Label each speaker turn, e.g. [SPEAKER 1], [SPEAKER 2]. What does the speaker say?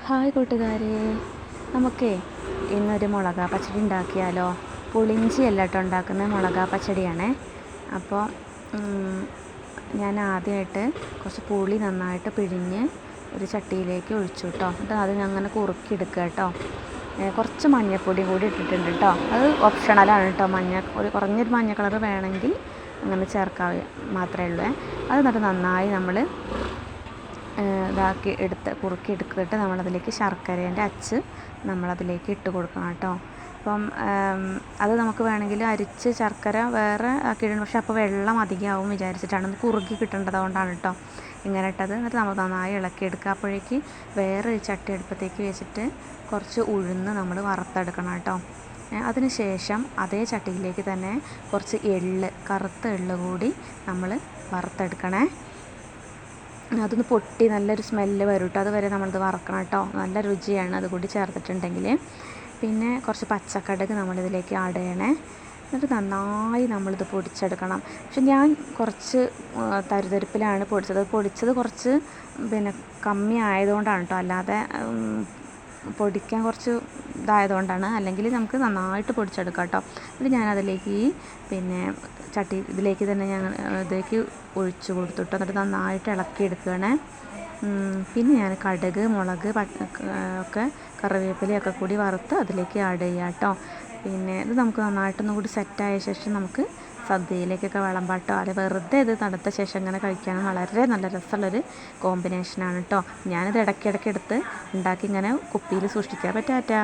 [SPEAKER 1] Hi കൂട്ടുകാരെ, നമുക്കേ ഇന്നൊരു മുളകാ പച്ചടി ഉണ്ടാക്കിയാലോ? പുളിഞ്ചി അല്ല കേട്ടോ ഉണ്ടാക്കുന്നത്, മുളകാ പച്ചടിയാണേ. അപ്പോൾ ഞാൻ ആദ്യമായിട്ട് കുറച്ച് പുളി നന്നായിട്ട് പിഴിഞ്ഞ് ഒരു ചട്ടിയിലേക്ക് ഒഴിച്ചു കേട്ടോ. എന്നിട്ട് അത് അങ്ങനെ കുറുക്കിയെടുക്കുക കേട്ടോ. കുറച്ച് മഞ്ഞൾപ്പൊടി കൂടി ഇട്ടിട്ടുണ്ട് കേട്ടോ. അത് ഓപ്ഷണലാണ് കേട്ടോ. ഒരു കുറഞ്ഞൊരു മഞ്ഞ കളർ വേണമെങ്കിൽ അങ്ങനെ ചേർക്കാൻ മാത്രമേ ഉള്ളൂ. അത് എന്നിട്ട് നന്നായി നമ്മൾ കുറുക്കി എടുത്തിട്ട് നമ്മളതിലേക്ക് ശർക്കരേൻ്റെ അച്ച് നമ്മളതിലേക്ക് ഇട്ട് കൊടുക്കണം കേട്ടോ. അപ്പം അത് നമുക്ക് വേണമെങ്കിൽ അരിച്ച് ശർക്കര വേറെ ആക്കിയിട്ടുണ്ട്, പക്ഷെ അപ്പോൾ വെള്ളം അധികമാവും വിചാരിച്ചിട്ടാണ്, ഒന്ന് കുറുകി കിട്ടേണ്ടതുകൊണ്ടാണ് കേട്ടോ ഇങ്ങനെ ഇട്ടത്. എന്നിട്ട് നമ്മൾ നന്നായി ഇളക്കിയെടുക്കുക. അപ്പോഴേക്ക് വേറെ ഒരു ചട്ടി അടുപ്പത്തേക്ക് വെച്ചിട്ട് കുറച്ച് ഉഴുന്ന് നമ്മൾ വറുത്തെടുക്കണം കേട്ടോ. അതിന് ശേഷം അതേ ചട്ടിയിലേക്ക് തന്നെ കുറച്ച് കറുത്ത എള്ള് കൂടി നമ്മൾ വറുത്തെടുക്കണേ. അതൊന്ന് പൊട്ടി നല്ലൊരു സ്മെല്ല് വരും കേട്ടോ. അതുവരെ നമ്മളിത് വറക്കണം കേട്ടോ. നല്ല രുചിയാണ് അത് കൂടി ചേർത്തിട്ടുണ്ടെങ്കിൽ. പിന്നെ കുറച്ച് പച്ചക്കടുക് നമ്മളിതിലേക്ക് ആഡ് ചെയ്യണേ. എന്നിട്ട് നന്നായി നമ്മളിത് പൊടിച്ചെടുക്കണം. പക്ഷെ ഞാൻ കുറച്ച് തരിതരിപ്പിലാണ് പൊടിച്ചത് കുറച്ച് കമ്മി ആയതുകൊണ്ടാണ് കേട്ടോ, അല്ലാതെ പൊടിക്കാൻ കുറച്ച് ഇതായതുകൊണ്ടാണ്. അല്ലെങ്കിൽ നമുക്ക് നന്നായിട്ട് പൊടിച്ചെടുക്കാം കേട്ടോ. എന്നിട്ട് ഞാനതിലേക്ക് ഇതിലേക്ക് തന്നെ ഇതിലേക്ക് ഒഴിച്ച് കൊടുത്തിട്ട് എന്നിട്ട് നന്നായിട്ട് ഇളക്കിയെടുക്കുകയാണ്. പിന്നെ ഞാൻ കടുക്, മുളക് ഒക്കെ കറിവേപ്പിലയൊക്കെ കൂടി വറുത്ത് അതിലേക്ക് ആഡ് ചെയ്യാം കേട്ടോ. പിന്നെ ഇത് നമുക്ക് നന്നായിട്ടൊന്നും കൂടി സെറ്റായ ശേഷം നമുക്ക് സദ്യയിലേക്കൊക്കെ വിളമ്പാം കേട്ടോ. അത് വെറുതെ ഇത് തണുത്ത ശേഷം ഇങ്ങനെ കഴിക്കാനും വളരെ നല്ല രസമുള്ളൊരു കോമ്പിനേഷനാണ് കേട്ടോ. ഞാനിത് ഇടയ്ക്കിടയ്ക്ക് എടുത്ത് ഉണ്ടാക്കി ഇങ്ങനെ കുപ്പിയിൽ സൂക്ഷിക്കാം. ടാറ്റാ.